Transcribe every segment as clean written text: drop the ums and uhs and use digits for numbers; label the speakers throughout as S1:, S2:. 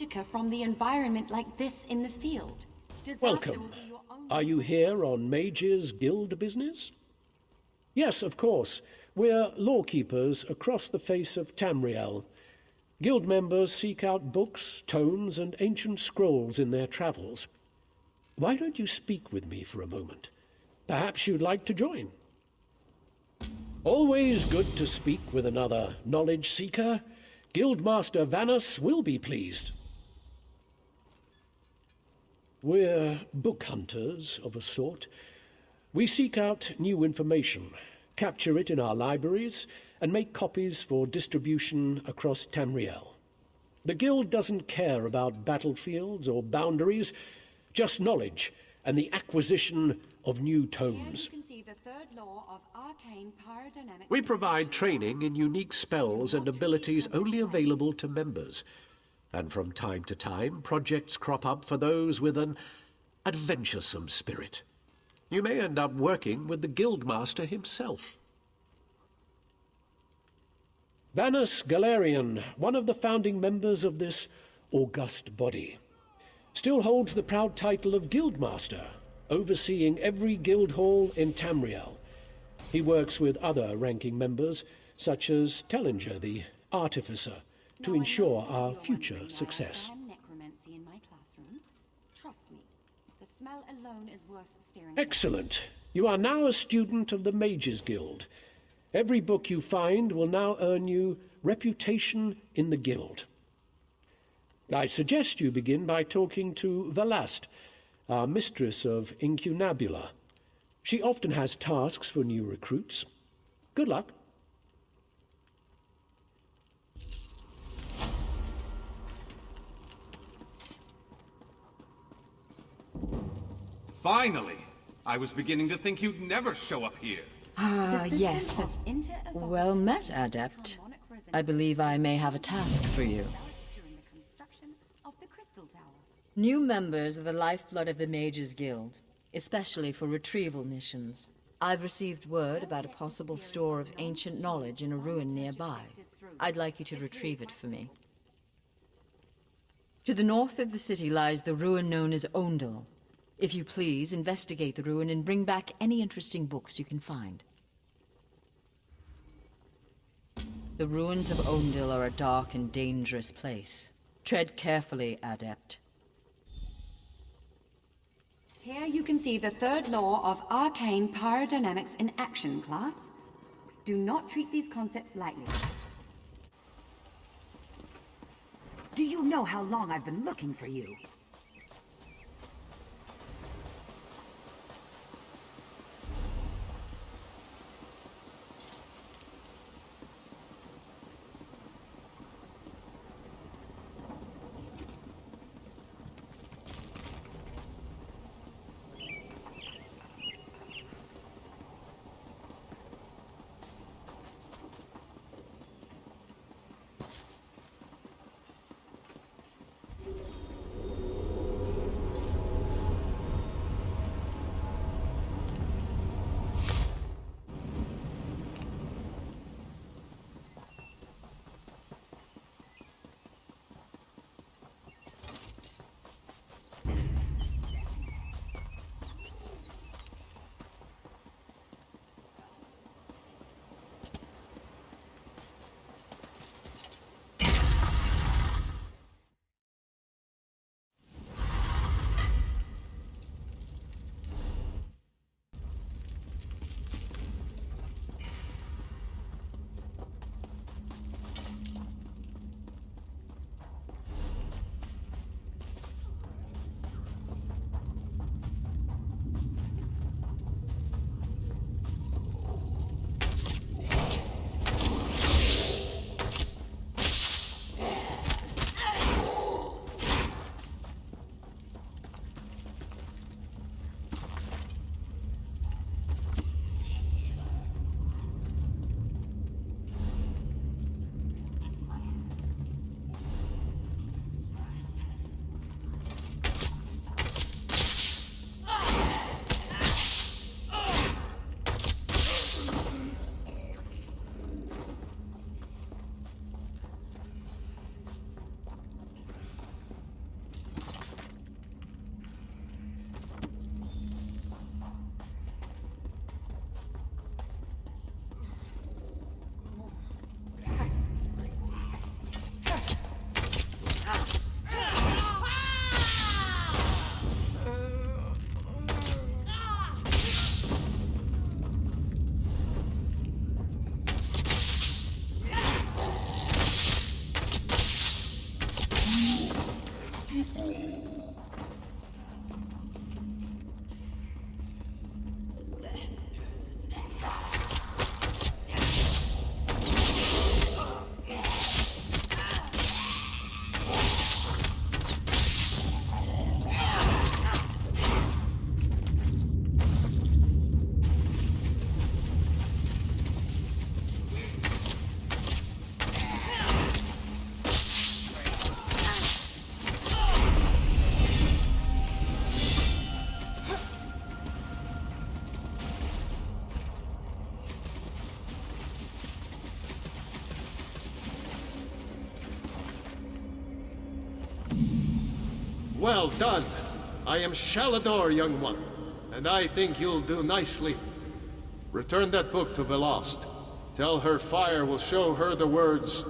S1: magicka from the environment like this in the field. Disaster
S2: Welcome.
S1: will be your own.
S2: Are you here on Mage's Guild business? Yes, of course. We're lawkeepers across the face of Tamriel. Guild members seek out books, tomes, and ancient scrolls in their travels. Why don't you speak with me for a moment? Perhaps you'd like to join. Always good to speak with another knowledge seeker. Guildmaster Vanus will be pleased. We're book hunters of a sort. We seek out new information, capture it in our libraries, and make copies for distribution across Tamriel. The Guild doesn't care about battlefields or boundaries, just knowledge and the acquisition of new tomes.
S1: Here you can see the third law of arcane pyrodynamics.
S2: We provide training in unique spells and abilities only available to members. And from time to time, projects crop up for those with an adventuresome spirit. You may end up working with the Guildmaster himself. Vanus Galarian, one of the founding members of this august body, still holds the proud title of Guildmaster, overseeing every guild hall in Tamriel. He works with other ranking members, such as Tellinger, the Artificer, to ensure our future success.
S1: Necromancy in my classroom. Trust me, the smell alone is worth steering.
S2: Excellent. You are now a student of the Mages Guild. Every book you find will now earn you reputation in the guild. I suggest you begin by talking to Velast, our mistress of Incunabula. She often has tasks for new recruits. Good luck.
S3: Finally! I was beginning to think you'd never show up here.
S4: Ah, yes, that's well met, Adept. I believe I may have a task for you. New members are the lifeblood of the Mages Guild, especially for retrieval missions. I've received word about a possible store of ancient knowledge in a ruin nearby. I'd like you to retrieve it for me. To the north of the city lies the ruin known as Ondel. If you please, investigate the ruin and bring back any interesting books you can find. The ruins of Ondel are a dark and dangerous place. Tread carefully, Adept.
S1: Here you can see the third law of arcane pyrodynamics in action, class. Do not treat these concepts lightly.
S5: Do you know how long I've been looking for you?
S6: Well done. I am Shalador, young one, and I think you'll do nicely. Return that book to Velost. Tell her fire will show her the words.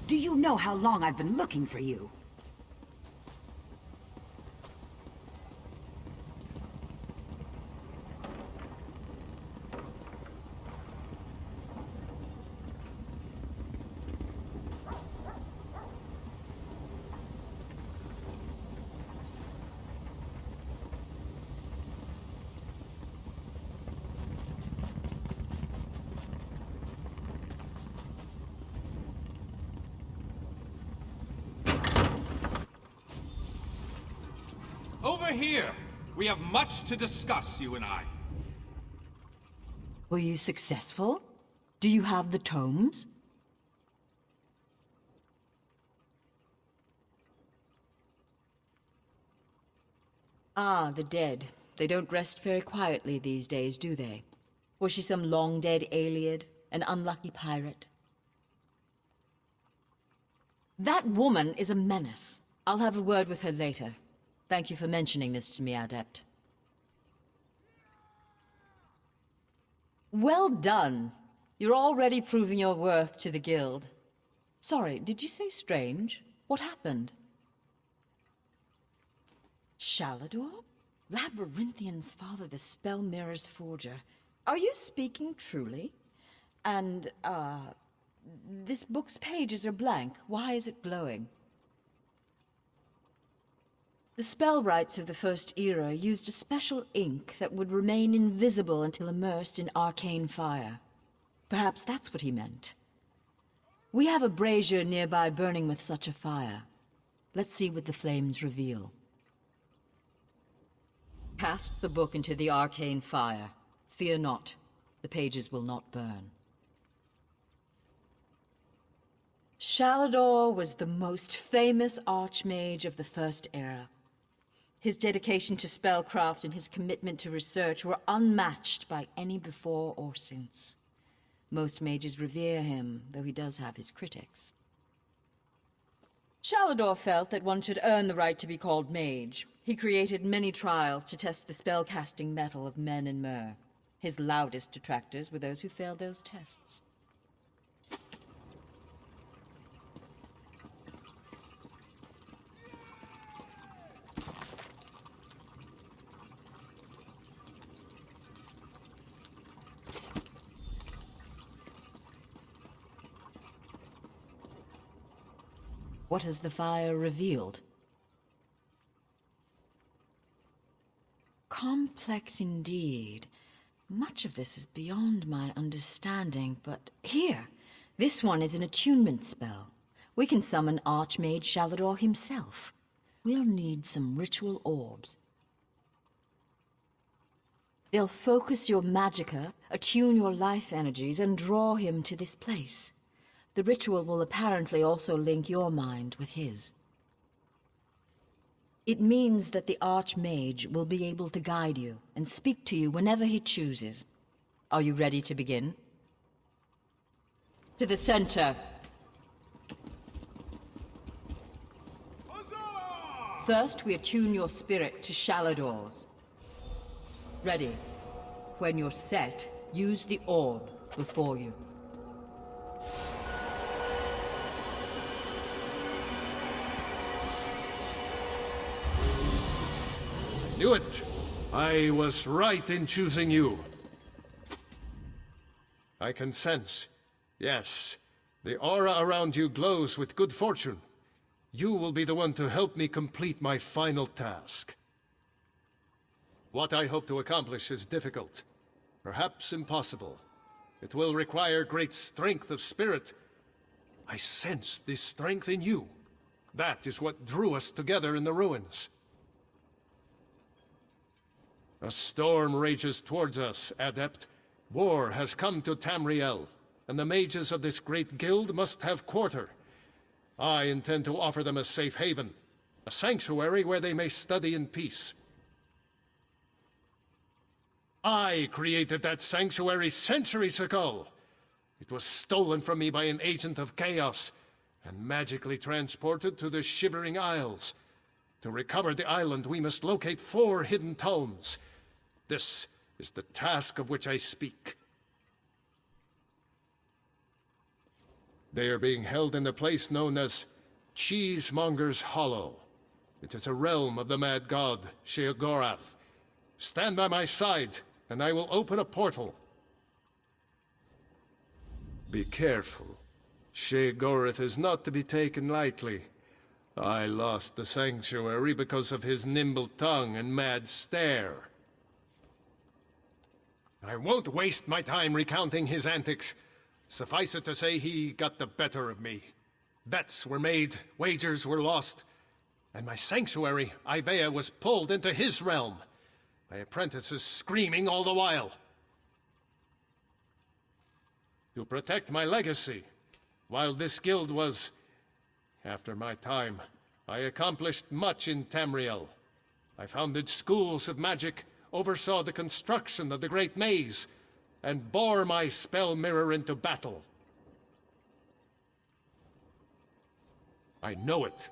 S5: Do you know how long I've been looking for you?
S3: Over here! We have much to discuss, you and I.
S4: Were you successful? Do you have the tomes? Ah, the dead. They don't rest very quietly these days, do they? Was she some long-dead Ayleid? An unlucky pirate? That woman is a menace. I'll have a word with her later. Thank you for mentioning this to me, Adept. Well done. You're already proving your worth to the Guild. Sorry, did you say strange? What happened? Shalador? Labyrinthian's father, the Spell Mirror's forger. Are you speaking truly? And, this book's pages are blank. Why is it glowing? The spell rites of the First Era used a special ink that would remain invisible until immersed in arcane fire. Perhaps that's what he meant. We have a brazier nearby burning with such a fire. Let's see what the flames reveal. Cast the book into the arcane fire. Fear not, the pages will not burn. Shalador was the most famous archmage of the First Era. His dedication to spellcraft and his commitment to research were unmatched by any before or since. Most mages revere him, though he does have his critics. Shalador felt that one should earn the right to be called mage. He created many trials to test the spellcasting mettle of men in Myr. His loudest detractors were those who failed those tests. What has the fire revealed? Complex indeed. Much of this is beyond my understanding, but here, this one is an attunement spell. We can summon Archmage Shalador himself. We'll need some ritual orbs. They'll focus your magicka, attune your life energies, and draw him to this place. The ritual will apparently also link your mind with his. It means that the Archmage will be able to guide you and speak to you whenever he chooses. Are you ready to begin? To the center. First, we attune your spirit to Shalador's. Ready. When you're set, use the orb before you.
S6: Knew it! I was right in choosing you. I can sense, yes, the aura around you glows with good fortune. You will be the one to help me complete my final task. What I hope to accomplish is difficult, perhaps impossible. It will require great strength of spirit. I sense this strength in you. That is what drew us together in the ruins. A storm rages towards us, Adept. War has come to Tamriel, and the mages of this great guild must have quarter. I intend to offer them a safe haven, a sanctuary where they may study in peace. I created that sanctuary centuries ago. It was stolen from me by an agent of chaos, and magically transported to the Shivering Isles. To recover the island, we must locate 4 hidden tomes. This is the task of which I speak. They are being held in the place known as Cheesemonger's Hollow. It is a realm of the mad god, Sheogorath. Stand by my side, and I will open a portal. Be careful. Sheogorath is not to be taken lightly. I lost the sanctuary because of his nimble tongue and mad stare. I won't waste my time recounting his antics. Suffice it to say, he got the better of me. Bets were made, wagers were lost, and my sanctuary, Ivea, was pulled into his realm. My apprentices screaming all the while. To protect my legacy, while this guild was, after my time, I accomplished much in Tamriel. I founded schools of magic, oversaw the construction of the Great Maze, and bore my spell mirror into battle. I know it.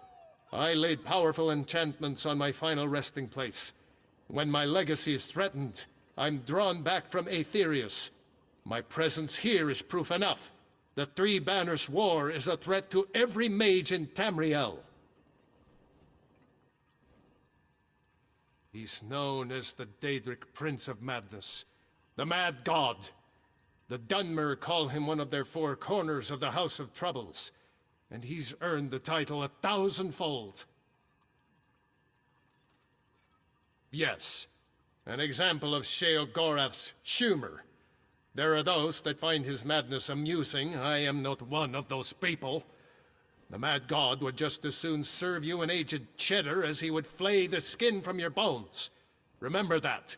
S6: I laid powerful enchantments on my final resting place. When my legacy is threatened, I'm drawn back from Aetherius. My presence here is proof enough. The Three Banners War is a threat to every mage in Tamriel. He's known as the Daedric Prince of Madness, the Mad God. The Dunmer call him one of their 4 corners of the House of Troubles, and he's earned the title 1,000-fold. Yes, an example of Sheogorath's humor. There are those that find his madness amusing. I am not one of those people. The Mad God would just as soon serve you an aged cheddar as he would flay the skin from your bones. Remember that.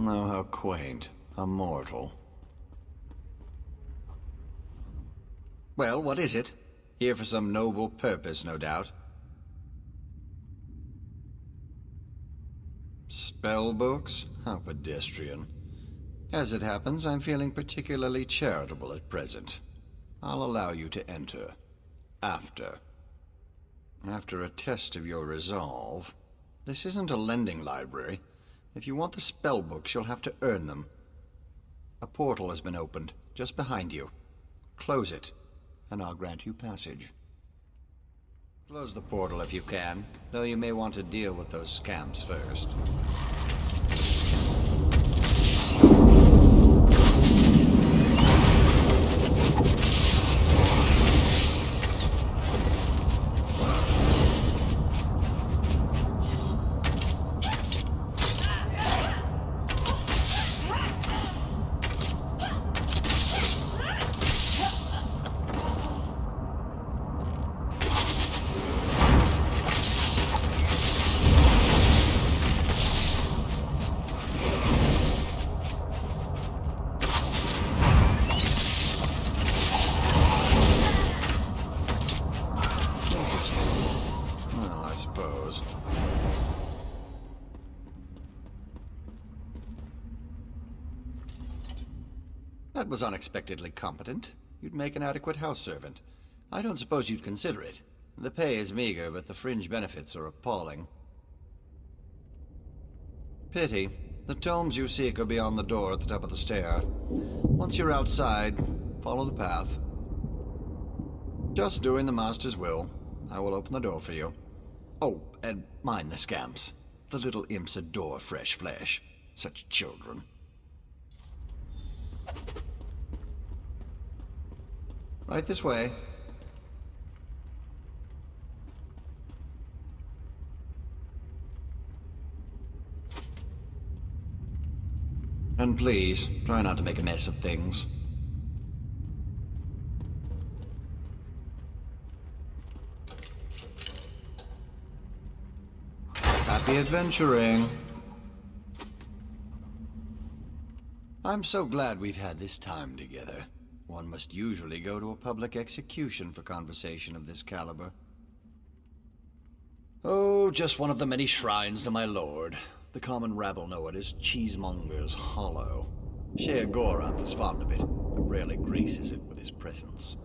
S7: Oh, how quaint. A mortal. Well, what is it? Here for some noble purpose, no doubt. Spell books? How pedestrian. As it happens, I'm feeling particularly charitable at present. I'll allow you to enter. After a test of your resolve. This isn't a lending library. If you want the spell books, you'll have to earn them. A portal has been opened, just behind you. Close it, and I'll grant you passage. Close the portal if you can, though you may want to deal with those scamps first. suppose. That was unexpectedly competent. You'd make an adequate house servant. I don't suppose you'd consider it. The pay is meager, but the fringe benefits are appalling. Pity. The tomes you seek are beyond the door at the top of the stair. Once you're outside, follow the path. Just doing the Master's will. I will open the door for you. Oh, and mind the scamps. The little imps adore fresh flesh. Such children. Right this way. And please, try not to make a mess of things. Happy adventuring. I'm so glad we've had this time together. One must usually go to a public execution for conversation of this caliber. Oh, just one of the many shrines to my lord. The common rabble know it as Cheesemonger's Hollow. Sheogorath is fond of it, but rarely graces it with his presence.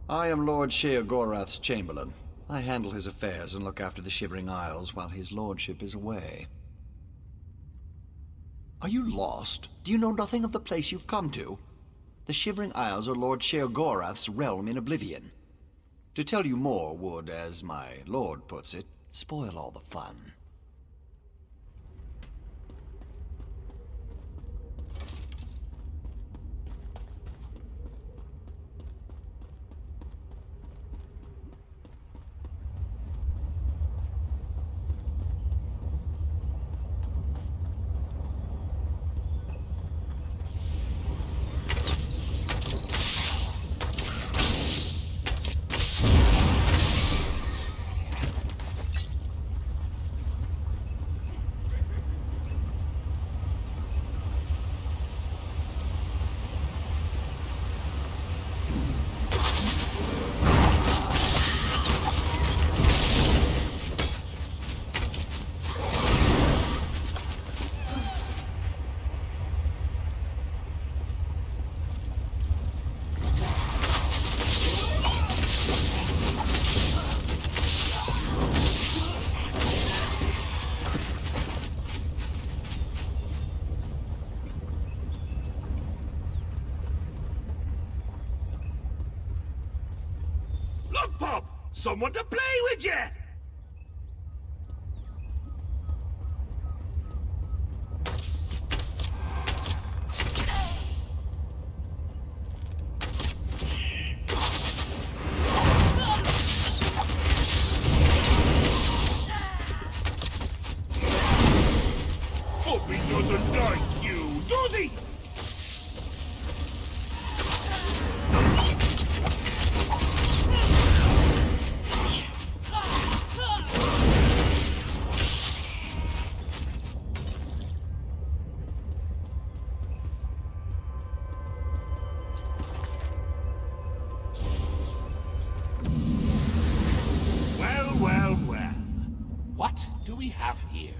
S7: I am Lord Sheogorath's Chamberlain. I handle his affairs and look after the Shivering Isles while his lordship is away. Are you lost? Do you know nothing of the place you've come to? The Shivering Isles are Lord Sheogorath's realm in oblivion. To tell you more would, as my lord puts it, spoil all the fun.
S8: Look, Pop! Someone to play with you! Puppy doesn't like you, does he? Well. What do we have here?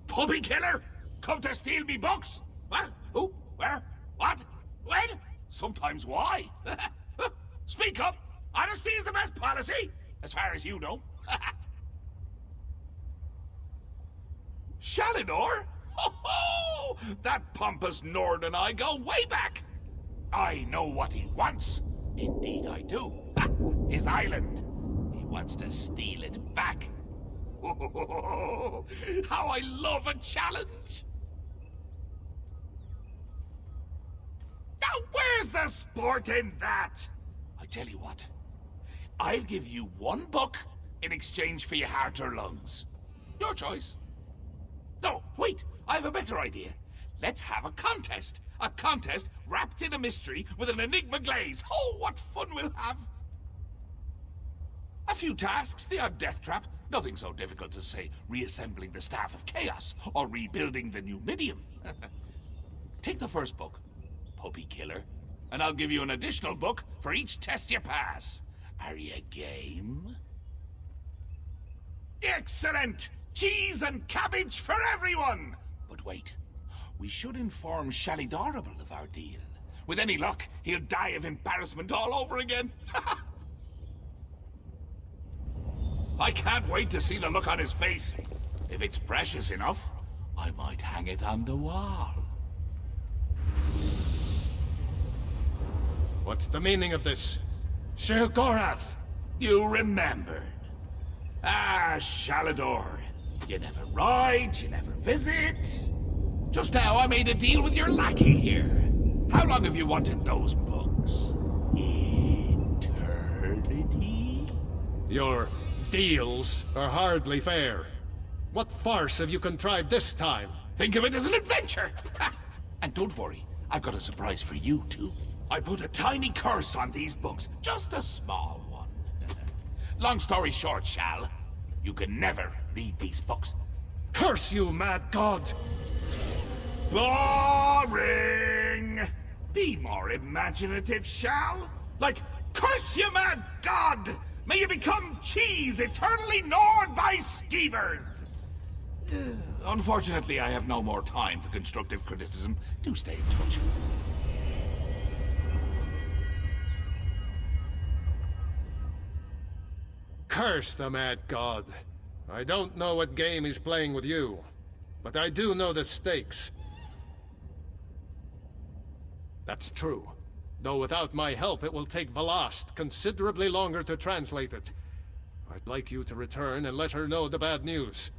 S8: Puppy killer? Come to steal me books? What? Who? Where? What? When? Sometimes why? Speak up! Honesty is the best policy, as far as you know. Shalinor? Ho! That pompous Nord and I go way back. I know what he wants. Indeed I do. His island. He wants to steal it back. How I love a challenge! Now where's the sport in that? I tell you what. I'll give you one book in exchange for your heart or lungs. Your choice. No, wait. I have a better idea. Let's have a contest. A contest wrapped in a mystery with an enigma glaze. Oh, what fun we'll have! A few tasks, the odd death trap. Nothing so difficult as, say, reassembling the Staff of Chaos or rebuilding the Numidium. Take the first book, Puppy Killer. and I'll give you an additional book for each test you pass. Are you game? Excellent! Cheese and cabbage for everyone! But wait, we should inform Shalidorable of our deal. With any luck, he'll die of embarrassment all over again. I can't wait to see the look on his face. If it's precious enough, I might hang it on the wall.
S6: What's the meaning of this? Sheogorath!
S8: You remembered. Ah, Shalador. You never ride, you never visit. Just now I made a deal with your lackey here. How long have you wanted those books? Eternity?
S6: Your deals are hardly fair. What farce have you contrived this time?
S8: Think of it as an adventure! And don't worry, I've got a surprise for you, too. I put a tiny curse on these books, just a small one. Long story short, Shal, you can never read these books.
S6: Curse you, mad god!
S8: Boring! Be more imaginative, Shal. Like, curse you, mad god! May you become cheese eternally gnawed by skeevers! Unfortunately, I have no more time for constructive criticism. Do stay in touch.
S6: Curse the mad god. I don't know what game he's playing with you, but I do know the stakes. That's true. Though without my help, it will take Velast considerably longer to translate it. I'd like you to return and let her know the bad news.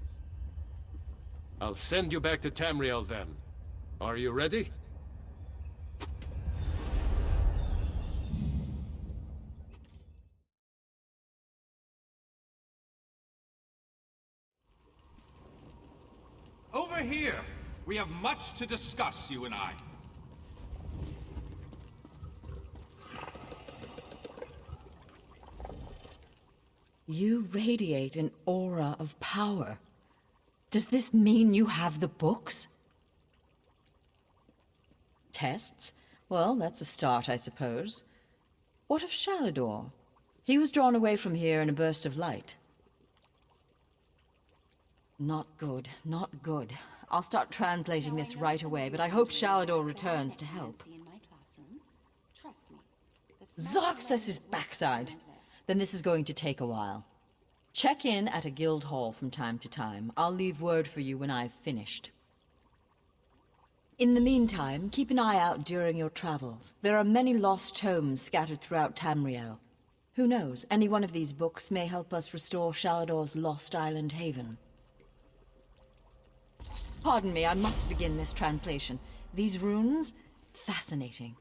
S6: I'll send you back to Tamriel then. Are you ready?
S3: Over here! We have much to discuss, you and I.
S4: You radiate an aura of power. Does this mean you have the books? Tests? Well, that's a start, I suppose. What of Shalador? He was drawn away from here in a burst of light. Not good, not good. I'll start translating this right away, but I hope Shalador returns to help. Zarxus' backside! Then this is going to take a while. Check in at a guild hall from time to time. I'll leave word for you when I've finished. In the meantime, keep an eye out during your travels. There are many lost tomes scattered throughout Tamriel. Who knows, any one of these books may help us restore Shalador's lost island haven. Pardon me, I must begin this translation. These runes? Fascinating.